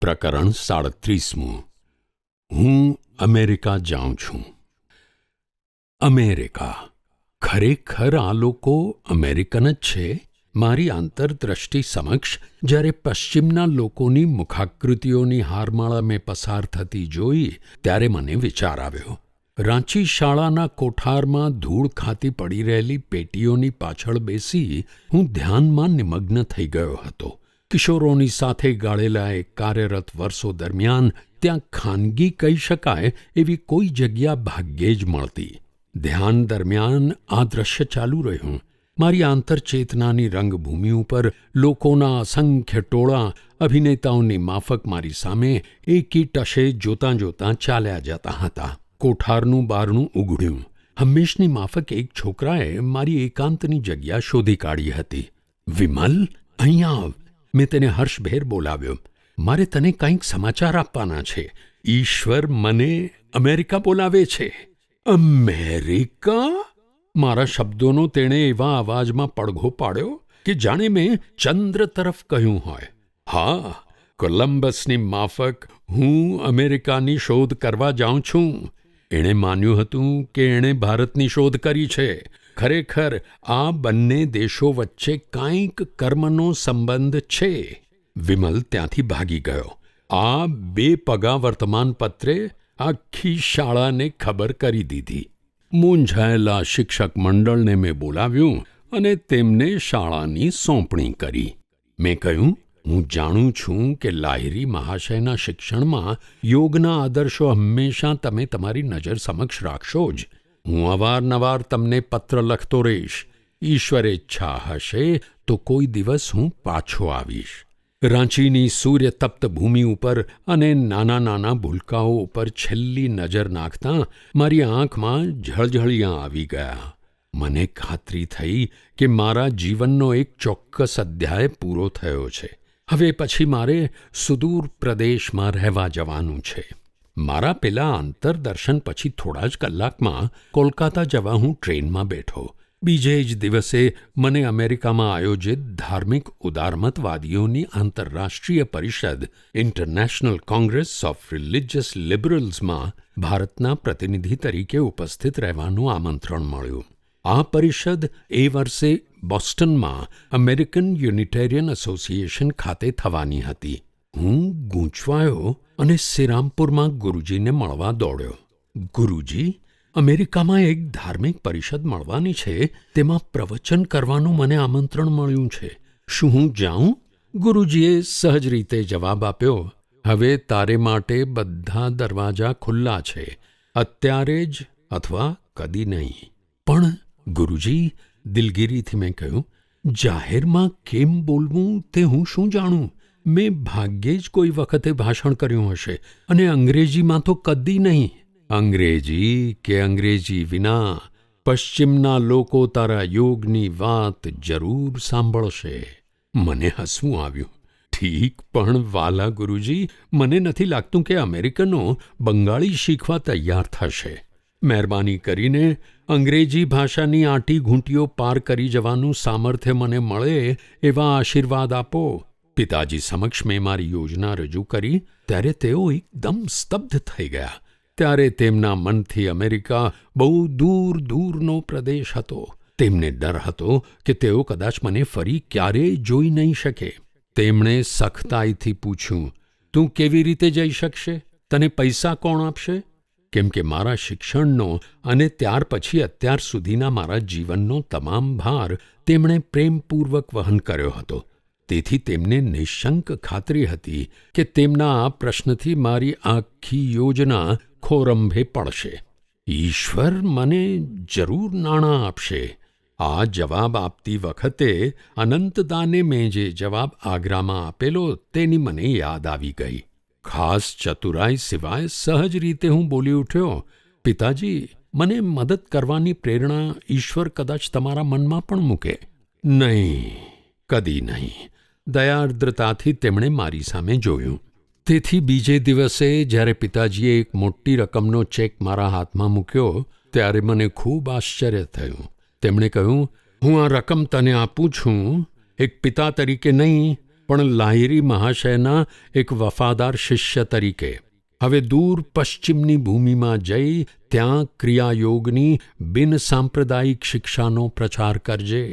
પ્રકરણ 37. હું અમેરિકા જાઉં છું. અમેરિકા. ખરેખર આ લોકો અમેરિકન જ છે? મારી આંતરદ્રષ્ટિ સમક્ષ જ્યારે પશ્ચિમના લોકોની મુખાકૃતિઓની હારમાળા મેં પસાર થતી જોઈ ત્યારે મને વિચાર આવ્યો. રાંચી શાળાના કોઠારમાં ધૂળ ખાતી પડી રહેલી પેટીઓની પાછળ બેસી હું ધ્યાનમાં નિમગ્ન થઈ ગયો હતો. કિશોરોની સાથે ગાળેલા એક કાર્યરત વર્ષો દરમિયાન ત્યાં ખાનગી કહી શકાય એવી કોઈ જગ્યા ભાગ્યે જ મળતી. ધ્યાન દરમિયાન આ દ્રશ્ય ચાલુ રહ્યું. મારી આંતરચેતનાની રંગભૂમિ ઉપર લોકોના અસંખ્ય ટોળાં અભિનેતાઓની માફક મારી સામે એકી ટશે જોતાં જોતાં ચાલ્યા જતા હતા. કોઠારનું બારણું ઉઘડ્યું. હંમેશની માફક એક છોકરાએ મારી એકાંતની જગ્યા શોધી કાઢી હતી. વિમલ, અહીંયા આવ. મેં તેને હર્ષભેર બોલાવ્યો. મારે તને કંઈક સમાચાર આપવાના છે. ઈશ્વર મને અમેરિકા બોલાવે છે. અમેરિકા? મારા શબ્દોનો તેણે એવા અવાજમાં પડઘો પાડ્યો કે જાણે મેં ચંદ્ર તરફ કહ્યું હોય. હા, કોલંબસની માફક હું અમેરિકાની શોધ કરવા જાઉં છું. એણે માન્યું હતું કે એણે ભારતની શોધ કરી છે. ખરેખર આ બંને દેશો વચ્ચે કાંઈક કર્મનો સંબંધ છે. વિમલ ત્યાંથી ભાગી ગયો. આ બે પગા વર્તમાનપત્રે આખી શાળાને ખબર કરી દીધી. મૂંઝાયેલા શિક્ષક મંડળને મેં બોલાવ્યું અને તેમને શાળાની સોંપણી કરી. મેં કહ્યું, હું જાણું છું કે લાહિરી મહાશયના શિક્ષણમાં યોગના આદર્શો હંમેશા તમે તમારી નજર સમક્ષ રાખશો જ. હું અવારનવાર તમને પત્ર લખતો રહીશ. ઈશ્વર ઈચ્છા હશે તો કોઈ દિવસ હું પાછો આવીશ. રાંચીની સૂર્યતપ્ત ભૂમિ ઉપર અને નાના નાના ભૂલકાઓ ઉપર છેલ્લી નજર નાખતાં મારી આંખમાં ઝળઝળિયાં આવી ગયા. મને ખાતરી થઈ કે મારા જીવનનો એક ચોક્કસ અધ્યાય પૂરો થયો છે. હવે પછી મારે સુદૂર પ્રદેશમાં રહેવા જવાનું છે. મારા પેલા અંતરદર્શન પછી થોડા જ કલાકમાં કોલકાતા જવા હું ટ્રેનમાં બેઠો. બીજે જ દિવસે મને અમેરિકામાં આયોજિત ધાર્મિક ઉદારમતવાદીઓની આંતરરાષ્ટ્રીય પરિષદ ઇન્ટરનેશનલ કોંગ્રેસ ઓફ રિલિજિયસ લિબરલ્સમાં ભારતના પ્રતિનિધિ તરીકે ઉપસ્થિત રહેવાનું આમંત્રણ મળ્યું. આ પરિષદ એ વર્ષે બોસ્ટનમાં અમેરિકન યુનિટેરિયન એસોસિએશન ખાતે થવાની હતી. હું ગૂંચવાયો અને શ્રીરામપુરમાં ગુરુજીને મળવા દોડ્યો. ગુરુજી, અમેરિકામાં એક ધાર્મિક પરિષદ મળવાની છે, તેમાં પ્રવચન કરવાનું મને આમંત્રણ મળ્યું છે. શું હું જાઉં? ગુરુજીએ સહજ રીતે જવાબ આપ્યો, હવે તારે માટે બધા દરવાજા ખુલ્લા છે. અત્યારે જ અથવા કદી નહીં. પણ ગુરુજી, દિલગીરીથી મેં કહ્યું, જાહેરમાં કેમ બોલવું તે હું શું જાણું? મેં ભાગ્યે જ કોઈ વખતે ભાષણ કર્યું હશે અને અંગ્રેજીમાં તો કદી નહીં. અંગ્રેજી કે અંગ્રેજી વિના પશ્ચિમના લોકો તારા યોગની વાત જરૂર સાંભળશે. મને હસવું આવ્યું. ઠીક, પણ વાલા ગુરુજી, મને નથી લાગતું કે અમેરિકનો બંગાળી શીખવા તૈયાર થશે. મહેરબાની કરીને અંગ્રેજી ભાષાની આંટી ઘૂંટીઓ પાર કરી જવાનું સામર્થ્ય મને મળે એવા આશીર્વાદ આપો. પિતાજી સમક્ષ મેં મારી યોજના રજૂ કરી ત્યારે તેઓ એકદમ સ્તબ્ધ થઈ ગયા. ત્યારે તેમના મનથી અમેરિકા બહુ દૂર દૂરનો પ્રદેશ હતો. તેમને ડર હતો કે તેઓ કદાચ મને ફરી ક્યારેય જોઈ નહીં શકે. તેમણે સખ્તાઈથી પૂછ્યું, તું કેવી રીતે જઈ શકશે? તને પૈસા કોણ આપશે? કેમ કે મારા શિક્ષણનો અને ત્યાર પછી અત્યાર સુધીના મારા જીવનનો તમામ ભાર તેમણે પ્રેમપૂર્વક વહન કર્યો હતો. તેથી તેમને નિઃશંક ખાતરી હતી કે તેમના આ પ્રશ્નથી મારી આખી યોજના ખોરંભે પડશે. ઈશ્વર મને જરૂર નાણાં આપશે. આ જવાબ આપતી વખતે અનંતદાને મેં જે જવાબ આગ્રામાં આપેલો તેની મને યાદ આવી ગઈ. ખાસ ચતુરાઈ સિવાય સહજ રીતે હું બોલી ઉઠ્યો, પિતાજી, મને મદદ કરવાની પ્રેરણા ઈશ્વર કદાચ તમારા મનમાં પણ મૂકે. નહીં, કદી નહીં. દયાર્દ્રતાથી તેમણે મારી સામે જોયું. તેથી બીજે દિવસે જ્યારે પિતાજીએ એક મોટી રકમનો ચેક મારા હાથમાં મૂક્યો ત્યારે મને ખૂબ આશ્ચર્ય થયું. તેમણે કહ્યું, હું આ રકમ તને આપું છું એક પિતા તરીકે નહીં, પણ લાહિરી મહાશયના એક વફાદાર શિષ્ય તરીકે. હવે દૂર પશ્ચિમની ભૂમિમાં જઈ ત્યાં ક્રિયાયોગની બિનસાંપ્રદાયિક શિક્ષાનો પ્રચાર કરજે.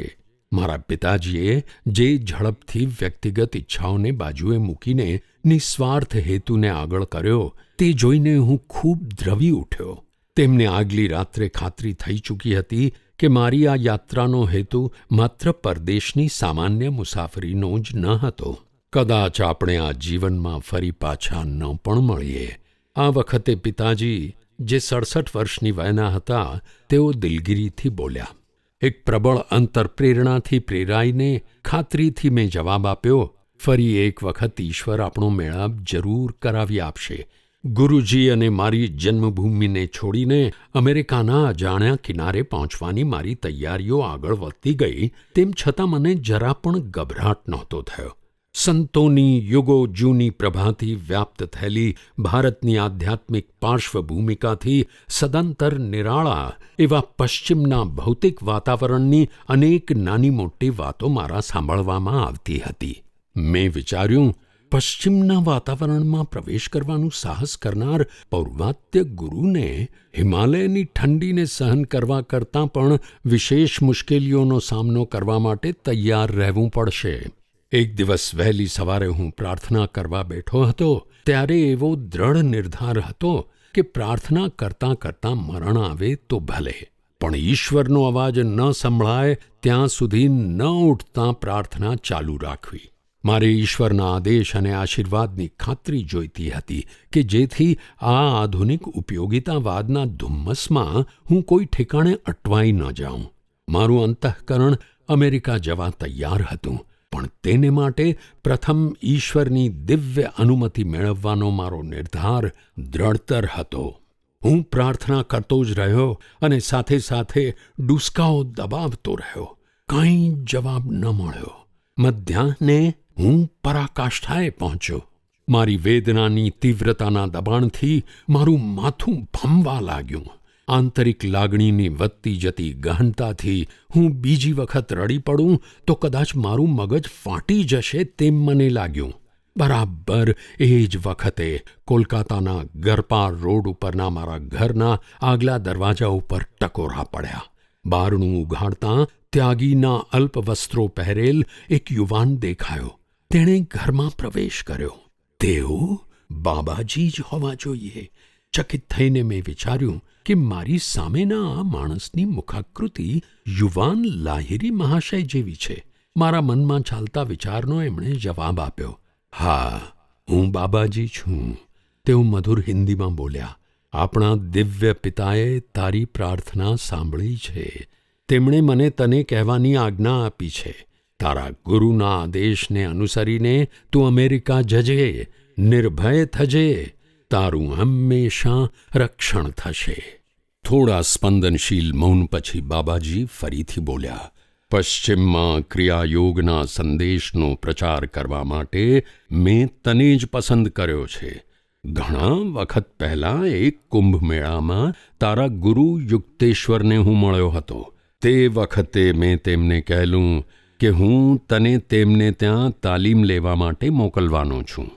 મારા પિતાજીએ જે ઝડપથી વ્યક્તિગત ઈચ્છાઓને બાજુએ મૂકીને નિસ્વાર્થ હેતુને આગળ કર્યો તે જોઈને હું ખૂબ દ્રવી ઉઠ્યો. તેમને આગલી રાત્રે ખાતરી થઈ ચૂકી હતી કે મારી આ યાત્રાનો હેતુ માત્ર પરદેશની સામાન્ય મુસાફરીનો જ ન હતો. કદાચ આપણે આ જીવનમાં ફરી પાછા ન પણ મળીએ. આ વખતે પિતાજી, જે 67 વર્ષની વયના હતા, તેઓ દિલગીરીથી બોલ્યા. એક પ્રબળ અંતરપ્રેરણાથી પ્રેરાઈને ખાતરીથી મેં જવાબ આપ્યો, ફરી એક વખત ઈશ્વર આપણો મેળાપ જરૂર કરાવી આપશે. ગુરુજી અને મારી જન્મભૂમિને છોડીને અમેરિકાના અજાણ્યા કિનારે પહોંચવાની મારી તૈયારીઓ આગળ વધતી ગઈ, તેમ છતાં મને જરા પણ ગભરાટ નહોતો થયો. સંતોની યુગો જૂની પ્રભાથી વ્યાપ્ત થયેલી ભારતની આધ્યાત્મિક પાર્શ્વભૂમિકાથી સદંતર નિરાળા એવા પશ્ચિમના ભૌતિક વાતાવરણની અનેક નાની મોટી વાતો મારા સાંભળવામાં આવતી હતી. મેં વિચાર્યું, પશ્ચિમના વાતાવરણમાં પ્રવેશ કરવાનું સાહસ કરનાર પૌર્વાત્ય ગુરુને હિમાલયની ઠંડીને સહન કરવા કરતાં પણ વિશેષ મુશ્કેલીઓનો સામનો કરવા માટે તૈયાર રહેવું પડશે. એક દિવસ વહેલી સવારે હું પ્રાર્થના કરવા બેઠો હતો ત્યારે એવો દ્રઢ નિર્ધાર હતો કે પ્રાર્થના કરતાં કરતાં મરણ આવે તો ભલે, પણ ઈશ્વરનો અવાજ ન સંભળાય ત્યાં સુધી ન ઉઠતાં પ્રાર્થના ચાલુ રાખવી. મારે ઈશ્વરના આદેશ અને આશીર્વાદની ખાતરી જોઈતી હતી કે જેથી આ આધુનિક ઉપયોગિતાવાદના ધુમ્મસમાં હું કોઈ ઠેકાણે અટવાઈ ન જાઉં. મારું અંતઃકરણ અમેરિકા જવા તૈયાર હતું, પણ તેને માટે પ્રથમ ઈશ્વરની દિવ્ય અનુમતિ મેળવવાનો મારો નિર્ધાર દ્રઢતર હતો. હું પ્રાર્થના કરતો જ રહ્યો અને સાથે સાથે ડૂસકાઓ દબાવતો રહ્યો. કાંઈ જવાબ ન મળ્યો. મધ્યાહ્ને હું પરાકાષ્ઠાએ પહોંચ્યો. મારી વેદનાની તીવ્રતાના દબાણથી મારું માથું ભમવા લાગ્યું. આંતરિક લાગણીની વધતી જતી ગહનતાથી હું બીજી વખત રડી પડું તો કદાચ મારું મગજ ફાટી જશે તેમ મને લાગ્યું. બરાબર એ જ વખતે કોલકાતાના ગરપાર રોડ ઉપરના મારા ઘરના આગલા દરવાજા ઉપર ટકોરા પડ્યા. બારણું ઉઘાડતાં ત્યાગીના અલ્પ વસ્ત્રો પહેરેલ એક યુવાન દેખાયો. તેણે ઘરમાં પ્રવેશ કર્યો. તેઓ બાબાજી જ હોવા જોઈએ. ચકિત થઈને મેં વિચાર્યું કે મારી સામેના આ માણસની મુખાકૃતિ યુવાન લાહિરી મહાશય જેવી છે. મારા મનમાં ચાલતા વિચારનો એમણે જવાબ આપ્યો. હા, હું બાબાજી છું. તેઓ મધુર હિન્દીમાં બોલ્યા. આપણા દિવ્ય પિતાએ તારી પ્રાર્થના સાંભળી છે. તેમણે મને તને કહેવાની આજ્ઞા આપી છે. તારા ગુરુના આદેશને અનુસરીને તું અમેરિકા જજે, નિર્ભય થજે. તારું હંમેશા રક્ષણ થશે. થોડા સ્પંદનશીલ મૌન પછી બાબાજી ફરીથી બોલ્યા. પશ્ચિમમાં ક્રિયાયોગના સંદેશનો પ્રચાર કરવા માટે મેં તને જ પસંદ કર્યો છે. ઘણા વખત પહેલાં એક કુંભ મેળામાં તારા ગુરુ યુક્તેશ્વરને હું મળ્યો હતો. તે વખતે મેં તેમને કહેલું કે હું તને તેમને ત્યાં તાલીમ લેવા માટે મોકલવાનો છું.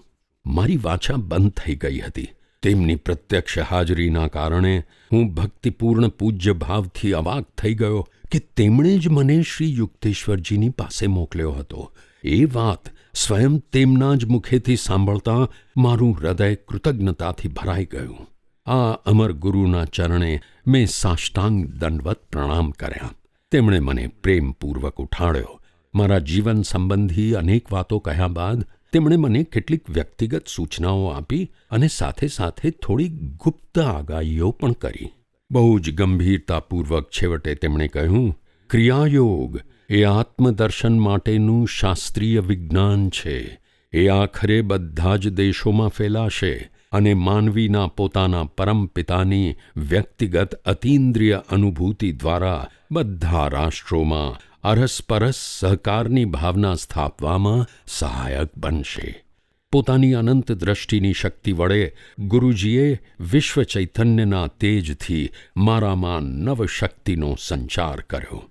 મારી વાચા બંધ થઈ ગઈ હતી. તેમની પ્રત્યક્ષ હાજરીના કારણે હું ભક્તિપૂર્ણ પૂજ્ય ભાવથી અવાક થઈ ગયો કે તેમણે જ મને શ્રી યુક્તેશ્વરજીની પાસે મોકલ્યો હતો. એ વાત સ્વયં તેમના જ મુખેથી સાંભળતા મારું હૃદય કૃતજ્ઞતાથી ભરાઈ ગયું. આ અમર ગુરુના ચરણે મેં સાષ્ટાંગ દંડવત પ્રણામ કર્યા. તેમણે મને પ્રેમપૂર્વક ઉઠાડ્યો. મારા જીવન સંબંધી અનેક વાતો કહ્યા બાદ તેમણે મને કેટલીક વ્યક્તિગત સૂચનાઓ આપી અને સાથે સાથે થોડી ગુપ્ત આગાહીઓ પણ કરી. બહુ જ ગંભીરતાપૂર્વક છેવટે તેમણે કહ્યું, ક્રિયાયોગ એ આત્મદર્શન માટેનું શાસ્ત્રીય વિજ્ઞાન છે. એ આખરે બધા જ દેશોમાં ફેલાશે અને માનવીના પોતાના પરમપિતાની વ્યક્તિગત અતીન્દ્રિય અનુભૂતિ દ્વારા બધા રાષ્ટ્રોમાં અરસપરસ સહકારની ભાવના સ્થાપવામાં સહાયક બનશે. પોતાની અનંત દ્રષ્ટિની શક્તિ વડે ગુરુજીએ વિશ્વ ચૈતન્યના તેજથી મારામાં નવશક્તિનો સંચાર કર્યો.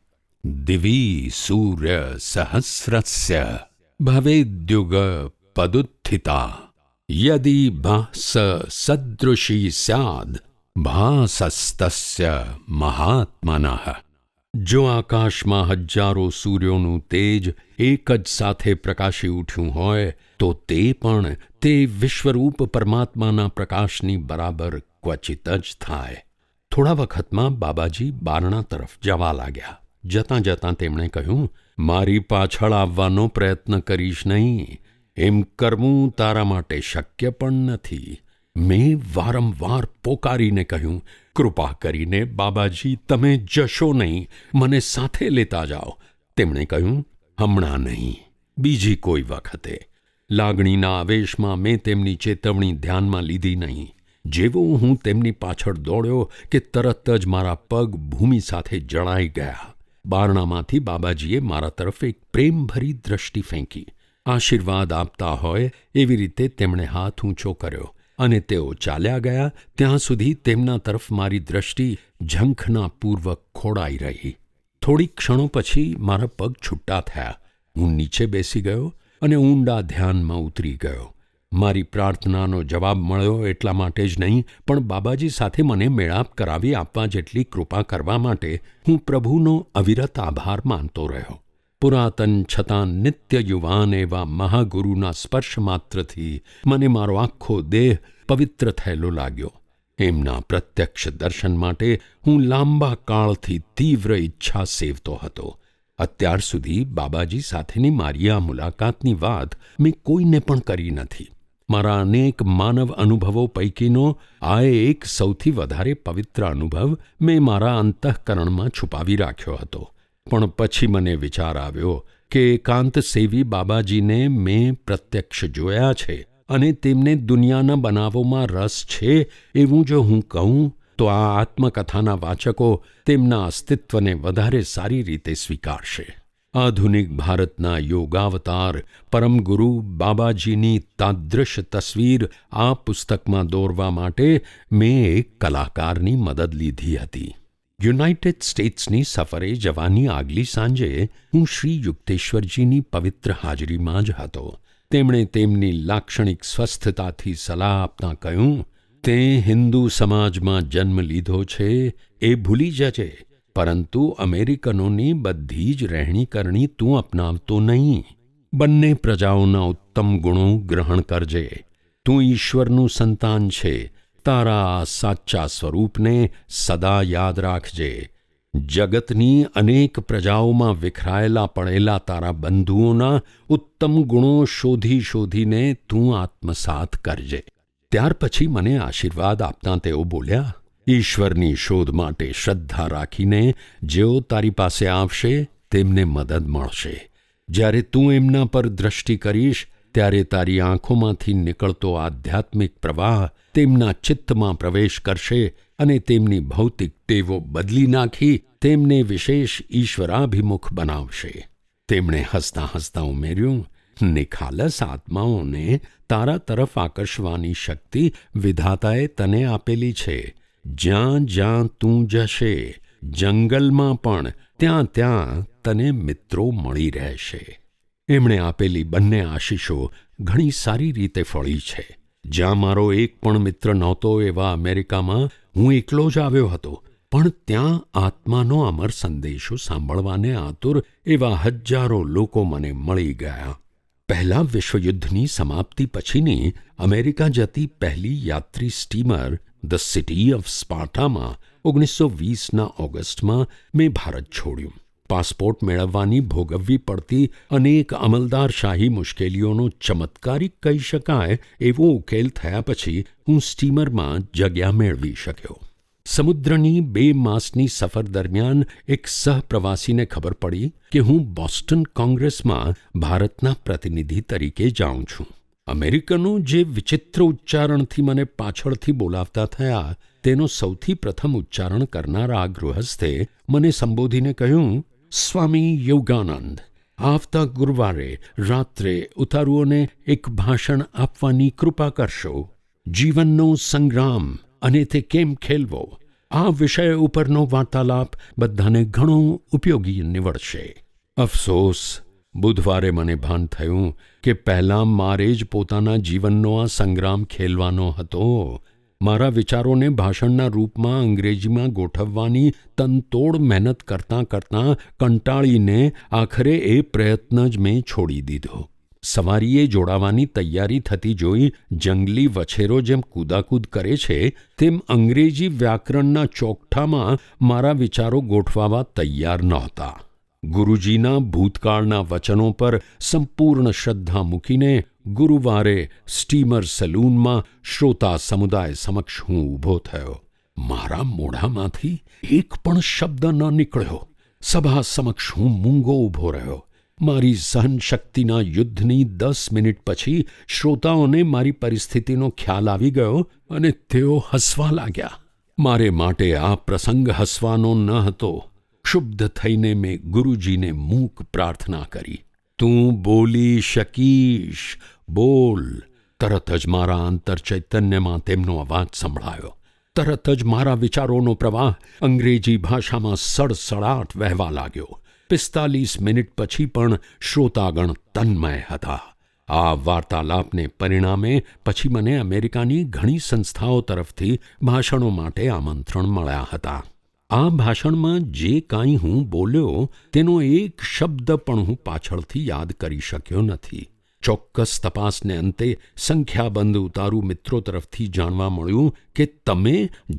દિવી સૂર્ય સહસ્રસ્ય ભવેદ્યુગ પદુત્થિતા યદિ ભાસ સદૃશી સ્યાદ ભાસસ્તસ્ય મહાત્મનઃ. જો આકાશમાં હજારો સૂર્યોનું તેજ એક જ સાથે પ્રકાશી ઉઠ્યું હોય તો તે પણ તે વિશ્વરૂપ પરમાત્માના પ્રકાશની બરાબર ક્વચિત જ થાય. થોડા વખતમાં બાબાજી બારણા તરફ જવા લાગ્યા. જતાં જતાં તેમણે કહ્યું, મારી પાછળ આવવાનો પ્રયત્ન કરીશ નહીં. એમ કરવું તારા માટે શક્ય પણ નથી. મેં વારંવાર પોકારીને કહ્યું, કૃપા કરીને બાબાજી તમે જશો નહીં, મને સાથે લેતા જાઓ. તેમણે કહ્યું, હમણાં નહીં, બીજી કોઈ વખતે. લાગણીના આવેશમાં મેં તેમની ચેતવણી ધ્યાનમાં લીધી નહીં. જેવો હું તેમની પાછળ દોડ્યો કે તરત જ મારા પગ ભૂમિ સાથે જણાઈ ગયા. બારણામાંથી બાબાજીએ મારા તરફ એક પ્રેમભરી દ્રષ્ટિ ફેંકી. આશીર્વાદ આપતા હોય એવી રીતે તેમણે હાથ ઊંચો કર્યો અને તેઓ ચાલ્યા ગયા. ત્યાં સુધી તેમના તરફ મારી દ્રષ્ટિ ઝંખનાપૂર્વક ખોડાઈ રહી. થોડીક ક્ષણો પછી મારા પગ છૂટા થયા. હું નીચે બેસી ગયો અને ઊંડા ધ્યાનમાં ઉતરી ગયો. મારી પ્રાર્થનાનો જવાબ મળ્યો એટલા માટે જ નહીં, પણ બાબાજી સાથે મને મેળાપ કરાવી આપવા જેટલી કૃપા કરવા માટે હું પ્રભુનો અવિરત આભાર માનતો રહ્યો. પુરાતન છતાં નિત્ય યુવાન એવા મહાગુરુના સ્પર્શ માત્રથી મને મારો આખો દેહ પવિત્ર થયેલો લાગ્યો. એમના પ્રત્યક્ષ દર્શન માટે હું લાંબા કાળથી તીવ્ર ઈચ્છા સેવતો હતો. અત્યાર સુધી બાબાજી સાથેની મારી આ મુલાકાતની વાત મેં કોઈને પણ કરી નથી. મારા અનેક માનવ અનુભવો પૈકીનો આ એક સૌથી વધારે પવિત્ર અનુભવ મેં મારા અંતઃકરણમાં છુપાવી રાખ્યો હતો. પણ પછી મને વિચાર આવ્યો કે એકાંત સેવી બાબાજીને મેં પ્રત્યક્ષ જોયા છે અને તેમને દુનિયાના બનાવોમાં રસ છે એવું જો હું કહું તો આ આત્મકથાના વાચકો તેમના અસ્તિત્વને વધારે સારી રીતે સ્વીકારશે. આધુનિક ભારતના યોગાવતાર પરમગુરુ બાબાજીની તાદૃશ તસવીર આ પુસ્તકમાં દોરવા માટે મેં એક કલાકારની મદદ લીધી હતી. યુનાઇટેડ સ્ટેટ્સની સફરે જવાની આગલી સાંજે હું શ્રી યુક્તેશ્વરજીની પવિત્ર હાજરીમાં જ હતો. તેમણે તેમની લાક્ષણિક સ્વસ્થતાથી સલાહ આપતાં કહ્યું, તે હિન્દુ સમાજમાં જન્મ લીધો છે એ ભૂલી જજે, પરંતુ અમેરિકનોની બધી જ રહેણીકરણી તું અપનાવતો નહીં. બંને પ્રજાઓના ઉત્તમ ગુણો ગ્રહણ કરજે. તું ઈશ્વરનું સંતાન છે. તારા સાચા સ્વરૂપને સદા યાદ રાખજે. જગતની અનેક પ્રજાઓમાં વિખરાયેલા પડેલા તારા બંધુઓના ઉત્તમ ગુણો શોધી શોધીને તું આત્મસાત કરજે. ત્યાર પછી મને આશીર્વાદ આપતાં તેઓ બોલ્યા, ઈશ્વરની શોધ માટે શ્રદ્ધા રાખીને જેઓ તારી પાસે આવશે તેમને મદદ મળશે. જ્યારે તું એમના પર દ્રષ્ટિ કરીશ ત્યારે તારી આંખોમાંથી નીકળતો આધ્યાત્મિક પ્રવાહ તેમના ચિત્તમાં પ્રવેશ કરશે અને તેમની ભૌતિક ટેવો બદલી નાખી તેમને વિશેષ ઈશ્વરાભિમુખ બનાવશે. તેમણે હસતાં હસતાં ઉમેર્યું, નિખાલસ આત્માઓને તારા તરફ આકર્ષવાની શક્તિ વિધાતાએ તને આપેલી છે. જ્યાં જ્યાં તું જશે, જંગલમાં પણ ત્યાં ત્યાં તને મિત્રો મળી રહેશે. એમણે આપેલી બંને આશીષો ઘણી સારી રીતે ફળી છે. જ્યાં મારો એક પણ મિત્ર નહોતો એવા અમેરિકામાં હું એકલો જ આવ્યો હતો, પણ ત્યાં આત્માનો અમર સંદેશો સાંભળવાને આતુર એવા હજારો લોકો મને મળી ગયા. પહેલા વિશ્વયુદ્ધની સમાપ્તિ પછીની અમેરિકા જતી પહેલી યાત્રી સ્ટીમર ધ સિટી ઓફ સ્પાર્ટામાં 1920ના ઓગસ્ટમાં મેં ભારત છોડ્યું. પાસપોર્ટ મેળવવાની ભોગવવી પડતી અનેક અમલદારશાહી મુશ્કેલીઓનો ચમત્કારિક કહી શકાય એવો ઉકેલ થયા પછી હું સ્ટીમરમાં જગ્યા મેળવી શક્યો. સમુદ્રની 2 માસની સફર દરમિયાન એક સહપ્રવાસીને ખબર પડી કે હું બોસ્ટન કોંગ્રેસમાં ભારતના પ્રતિનિધિ તરીકે જાઉં છું. અમેરિકનો જે વિચિત્ર ઉચ્ચારણથી મને પાછળથી બોલાવતા થયા તેનો સૌથી પ્રથમ ઉચ્ચારણ કરનારા આ ગૃહસ્થે મને સંબોધીને કહ્યું, સ્વામી યોગાનંદ, આવતા ગુરુવારે રાત્રે ઉતારુઓને એક ભાષણ આપવાની કૃપા કરશો. જીવનનો સંગ્રામ અને તે કેમ ખેલવો, આ વિષય ઉપરનો વાર્તાલાપ બધાને ઘણો ઉપયોગી નીવડશે. અફસોસ, બુધવારે મને ભાન થયું કે પહેલાં મારે જ પોતાના જીવનનો આ સંગ્રામ ખેલવાનો હતો. મારા વિચારોને ભાષણના રૂપમાં અંગ્રેજીમાં ગોઠવવાની તનતોડ મહેનત કરતાં કંટાળીને આખરે એ પ્રયત્ન જ મેં છોડી દીધો. સવારીએ જોડાવાની તૈયારી થતી જોઈ જંગલી વછેરો જેમ કૂદાકૂદ કરે છે તેમ અંગ્રેજી વ્યાકરણના ચોકઠામાં મારા વિચારો ગોઠવાવા તૈયાર નહોતા. ગુરુજીના ભૂતકાળના વચનો પર સંપૂર્ણ શ્રદ્ધા મૂકીને ગુરુવારે સ્ટીમર સલૂનમાં શ્રોતા સમુદાય સમક્ષ હું ઊભો થયો. મારા મોઢામાંથી એક પણ શબ્દ ન નીકળ્યો. સભા સમક્ષ હું મૂંગો ઊભો રહ્યો. મારી સહનશક્તિના યુદ્ધની 10 મિનિટ પછી શ્રોતાઓને મારી પરિસ્થિતિનો ખ્યાલ આવી ગયો અને તેઓ હસવા લાગ્યા. મારે માટે આ પ્રસંગ હસવાનો ન હતો. ક્ષુબ્ધ થઈને મેં ગુરુજીને મૂક પ્રાર્થના કરી. તું બોલી શકીશ, બોલ. તરત જ મારા અંતરચૈતન્યમાં તેમનો અવાજ સંભળાયો. તરત જ મારા વિચારોનો પ્રવાહ અંગ્રેજી ભાષામાં સડસડાટ વહેવા લાગ્યો. 45 મિનિટ પછી પણ શ્રોતાગણ તન્મય હતા. આ વાર્તાલાપને પરિણામે પછી મને અમેરિકાની ઘણી સંસ્થાઓ તરફથી ભાષણો માટે આમંત્રણ મળ્યા હતા. આ ભાષણમાં જે કાંઈ હું બોલ્યો તેનો એક શબ્દ પણ હું પાછળથી યાદ કરી શક્યો નથી. ચોક્કસ તપાસને અંતે સંખ્યાબંધ ઉતારુ મિત્રો તરફથી જાણવા મળ્યું કે તમે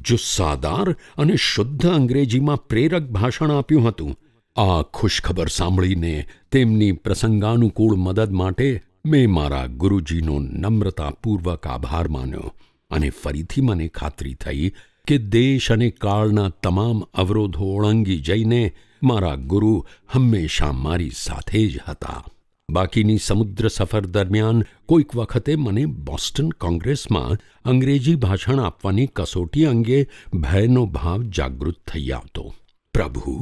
જુસ્સાદાર અને શુદ્ધ અંગ્રેજીમાં પ્રેરક ભાષણ આપ્યું હતું. આ ખુશખબર સાંભળીને તેમની પ્રસંગાનુકૂળ મદદ માટે મેં મારા ગુરુજીનો નમ્રતાપૂર્વક આભાર માન્યો અને ફરીથી મને ખાતરી થઈ કે દેશ અને કાળના તમામ અવરોધો ઓળંગી જઈને મારા ગુરુ હંમેશા મારી સાથે જ હતા. બાકીની સમુદ્ર સફર દરમિયાન કોઈક વખતે મને બોસ્ટન કોંગ્રેસમાં અંગ્રેજી ભાષણ આપવાની કસોટી અંગે ભયનો ભાવ જાગૃત થઈ આવતો. પ્રભુ,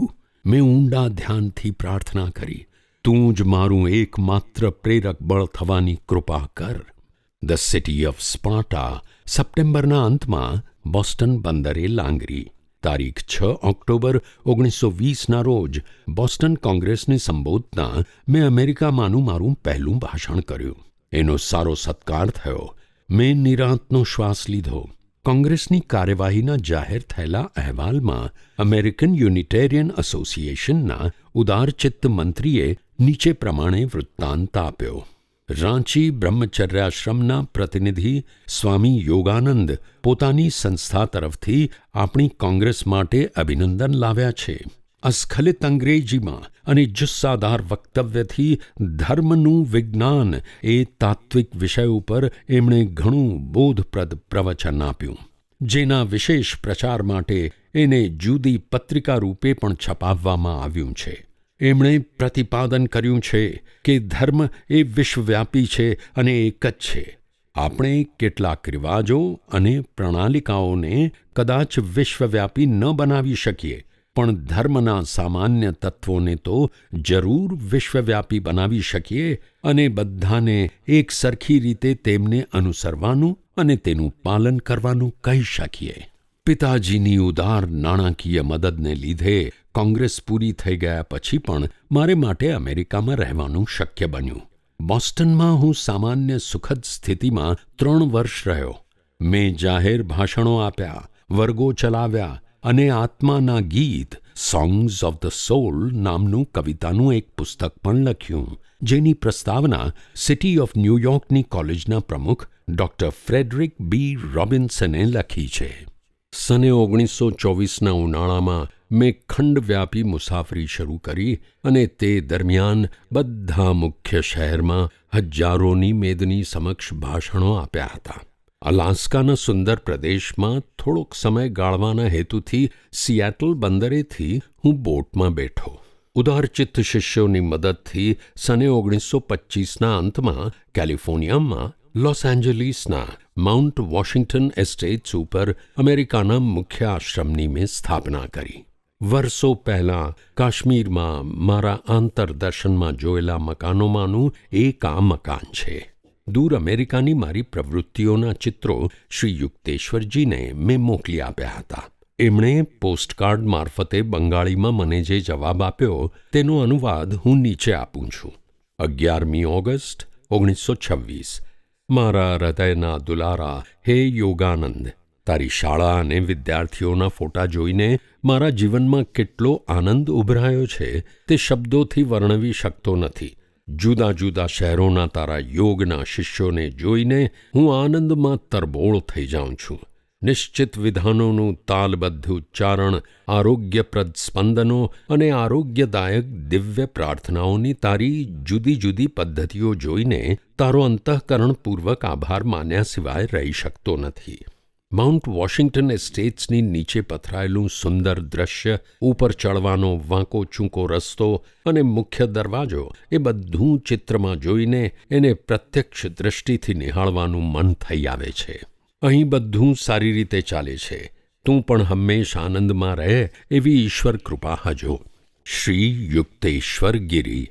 મેં ઊંડા ધ્યાનથી પ્રાર્થના કરી, તું જ મારું એકમાત્ર પ્રેરક બળ થવાની કૃપા કર. ધ સિટી ઓફ સ્પાર્ટા સપ્ટેમ્બરના અંતમાં બોસ્ટન બંદરે લાંગરી. તારીખ 6 ઓક્ટોબર 1920ના રોજ બોસ્ટન કોંગ્રેસને સંબોધતા મેં અમેરિકામાંનું મારું પહેલું ભાષણ કર્યું. એનો સારો સત્કાર થયો. મેં નિરાંતનો શ્વાસ લીધો. કોંગ્રેસની કાર્યવાહીના જાહેર થયેલા અહેવાલમાં અમેરિકન યુનિટેરિયન એસોસિએશનના ઉદારચિત્ત મંત્રીએ નીચે પ્રમાણે વૃત્તાંત આપ્યો. રાંચી બ્રહ્મચર્યાશ્રમના પ્રતિનિધિ સ્વામી યોગાનંદ પોતાની સંસ્થા તરફથી આપણી કોંગ્રેસ માટે અભિનંદન લાવ્યા છે. અસ્ખલિત અંગ્રેજીમાં અને જુસ્સાદાર વક્તવ્યથી ધર્મનું વિજ્ઞાન એ તાત્વિક વિષય ઉપર એમણે ઘણું બોધપ્રદ પ્રવચન આપ્યું, જેના વિશેષ પ્રચાર માટે એને જુદી પત્રિકા રૂપે પણ છપાવવામાં આવ્યું છે. એમણે પ્રતિપાદન કર્યું છે કે ધર્મ એ વિશ્વવ્યાપી છે અને એક જ છે. આપણે કેટલાક રિવાજો અને પ્રણાલિકાઓને કદાચ વિશ્વવ્યાપી ન બનાવી શકીએ, પણ ધર્મના સામાન્ય તત્વોને તો જરૂર વિશ્વવ્યાપી બનાવી શકીએ અને બધાને એક સરખી રીતે તેમને અનુસરવાનું અને તેનું પાલન કરવાનું કહી શકીએ. પિતાજીની ઉદાર નાણાકીય મદદને લીધે કોંગ્રેસ પૂરી થઈ ગયા પછી પણ મારે માટે અમેરિકામાં રહેવાનું શક્ય બન્યું. બોસ્ટનમાં હું સામાન્ય સુખદ સ્થિતિમાં 3 વર્ષ રહ્યો. મેં જાહેર ભાષણો આપ્યા, વર્ગો ચલાવ્યા અને આત્માના ગીત સોંગ્સ ઓફ ધ સોલ નામનું કવિતાનું એક પુસ્તક પણ લખ્યું, જેની પ્રસ્તાવના સિટી ઓફ ન્યૂયોર્કની કોલેજના પ્રમુખ ડૉક્ટર ફ્રેડરિક બી રોબિન્સને લખી છે. સને 1924ના ઉનાળામાં મેં ખંડવ્યાપી મુસાફરી શરૂ કરી અને તે દરમિયાન બધા મુખ્ય શહેરમાં હજારોની મેદની સમક્ષ ભાષણો આપ્યા હતા. અલાસ્કાના સુંદર પ્રદેશમાં થોડોક સમય ગાળવાના હેતુથી સિએટલ બંદરેથી હું બોટમાં બેઠો. ઉદારચિત્ત શિષ્યોની મદદથી સને 1925ના અંતમાં કેલિફોર્નિયામાં લોસ એન્જલિસના માઉન્ટ વોશિંગ્ટન એસ્ટેટ્સ ઉપર અમેરિકાના મુખ્ય આશ્રમની મેં સ્થાપના કરી. વર્ષો પહેલાં કાશ્મીરમાં મારા આંતરદર્શનમાં જોયેલા મકાનોમાંનું એક આ મકાન છે. દૂર અમેરિકાની મારી પ્રવૃત્તિઓના ચિત્રો શ્રી યુક્તેશ્વરજીને મેં મોકલી આપ્યા હતા. એમણે પોસ્ટકાર્ડ મારફતે બંગાળીમાં મને જે જવાબ આપ્યો તેનો અનુવાદ હું નીચે આપું છું. 11મી ઓગસ્ટ 1926. મારા હૃદયના દુલારા, હે યોગાનંદ, તારી શાળા અને વિદ્યાર્થીઓના ફોટા જોઈને મારા જીવનમાં કેટલો આનંદ ઉભરાયો છે તે શબ્દોથી વર્ણવી શકતો નથી. જુદા જુદા શહેરોના તારા યોગના શિષ્યોને જોઈને હું આનંદમાં તરબોળ થઈ જાઉં છું. નિશ્ચિત વિધાનોનું તાલબદ્ધ ઉચ્ચારણ, આરોગ્યપ્રદ સ્પંદનો અને આરોગ્યદાયક દિવ્ય પ્રાર્થનાઓની તારી જુદી જુદી પદ્ધતિઓ જોઈને તારો અંતઃકરણપૂર્વક આભાર માન્યા સિવાય રહી શકતો નથી. માઉન્ટ વોશિંગ્ટન એસ્ટેટ્સની નીચે પથરાયેલું સુંદર દૃશ્ય, ઉપર ચડવાનો વાંકો ચૂંકો રસ્તો અને મુખ્ય દરવાજો, એ બધું ચિત્રમાં જોઈને એને પ્રત્યક્ષ દૃષ્ટિથી નિહાળવાનું મન થઈ આવે છે. અહીં બધું સારી રીતે ચાલે છે. તું પણ હંમેશ આનંદમાં રહે એવી ઈશ્વર કૃપા હજો. શ્રી યુક્તેશ્વર ગિરી.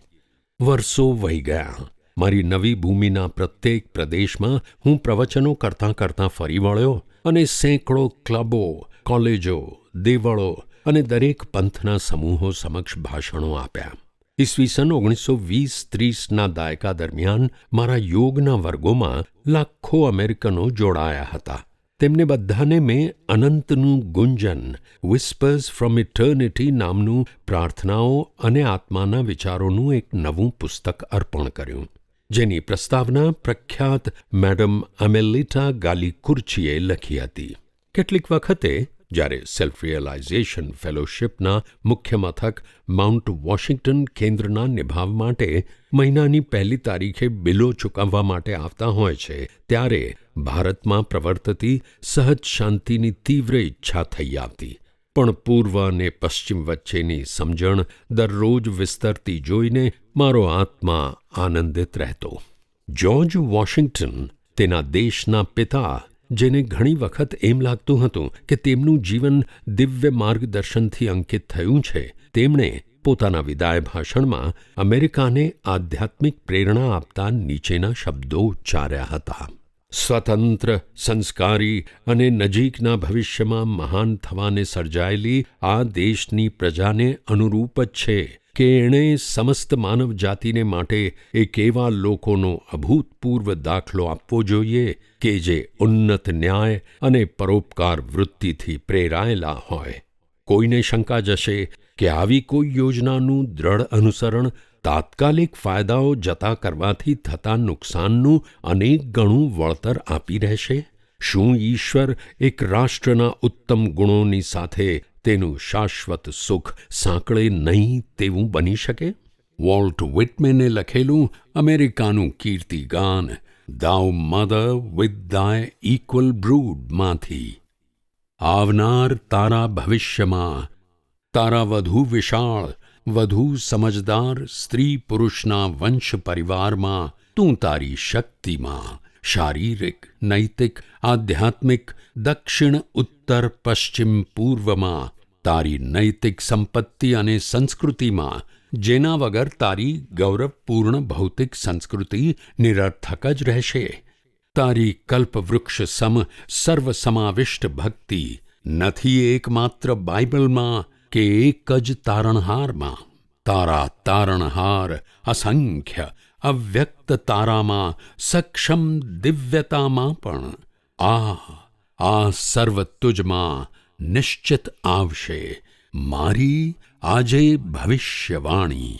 વર્ષો વહી ગયા. મારી નવી ભૂમિના પ્રત્યેક પ્રદેશમાં હું પ્રવચનો કરતાં કરતાં ફરી વળ્યો અને સેંકડો ક્લબો, કોલેજો, દેવળો અને દરેક પંથના સમૂહો સમક્ષ ભાષણો આપ્યા. ઈસવીસન 1920-30ના દાયકા દરમિયાન મારા યોગના વર્ગોમાં લાખો અમેરિકનો જોડાયા હતા. તેમને બધાને મેં અનંતનું ગુંજન, વિસ્પર્સ ફ્રોમ ઇટર્નિટી નામનું પ્રાર્થનાઓ અને આત્માના વિચારોનું એક નવું પુસ્તક અર્પણ કર્યું, જેની પ્રસ્તાવના પ્રખ્યાત મેડમ અમેલિટા ગાલિકુર્ચીએ લખી હતી. કેટલીક વખતે જ્યારે સેલ્ફ રિયલાઇઝેશન ફેલોશિપના મુખ્ય મથક માઉન્ટ વોશિંગ્ટન કેન્દ્રના નિભાવ માટે મહિનાની 1લી તારીખે બિલો ચૂકવવા માટે આવતા હોય છે, ત્યારે ભારતમાં પ્રવર્તતી સહજ શાંતિની તીવ્ર ઈચ્છા થઈ આવતી. પણ પૂર્વ અને પશ્ચિમ વચ્ચેની સમજણ દરરોજ વિસ્તરતી જોઈને મારો આત્મા આનંદિત રહેતો. જ્યોર્જ વોશિંગ્ટન, તેના દેશના પિતા, જેને ઘણી વખત એમ લાગતું હતું કે તેમનું જીવન દિવ્ય માર્ગદર્શનથી અંકિત થયું છે, તેમણે પોતાના વિદાય ભાષણમાં અમેરિકાને આધ્યાત્મિક પ્રેરણા આપતા નીચેના શબ્દો ઉચ્ચાર્યા હતા: સ્વતંત્ર, સંસ્કારી અને નજીકના ભવિષ્યમાં મહાન થવાને સર્જાયેલી આ દેશની પ્રજાને અનુરૂપ જ છે કે એણે સમસ્ત માનવ જાતિને માટે એક એવા લોકોનો અભૂતપૂર્વ દાખલો આપવો જોઈએ કે જે ઉન્નત ન્યાય અને પરોપકાર વૃત્તિથી પ્રેરાયેલા હોય. કોઈને શંકા જશે કે આવી કોઈ યોજનાનું દ્રઢ અનુસરણ તાત્કાલિક ફાયદાઓ જતા કરવાથી થતા નુકસાનનું અનેક ગણું વળતર આપી રહેશે? શું ઈશ્વર એક રાષ્ટ્રના ઉત્તમ ગુણોની સાથે તેનું શાશ્વત સુખ સાંકળે નહીં તેવું બની શકે? વોલ્ટ વિટમેને લખેલું અમેરિકાનું કીર્તિગાન "Thou mother with thy equal brood"માંથી: આવનાર તારા ભવિષ્યમાં તારા વધુ વિશાળ, વધુ સમજદાર સ્ત્રી પુરુષના વંશ પરિવારમાં તું તારી શક્તિમાં, શારીરિક, નૈતિક, આધ્યાત્મિક, દક્ષિણ, ઉત્તર, પશ્ચિમ, પૂર્વમાં, તારી નૈતિક સંપત્તિ અને સંસ્કૃતિમાં, જેના વગર તારી ગૌરવપૂર્ણ ભૌતિક સંસ્કૃતિ નિરર્થક જ રહેશે. તારી કલ્પવૃક્ષ સમ સર્વસમાવિષ્ટ ભક્તિ નથી એકમાત્ર બાઇબલમાં કે એક જ તારણહારમાં. તારા તારણહાર અસંખ્ય અવ્યક્ત તારામાં, સક્ષમ દિવ્યતામાં પણ. આ સર્વ તુજમાં નિશ્ચિત આવશે. મારી આજે ભવિષ્યવાણી.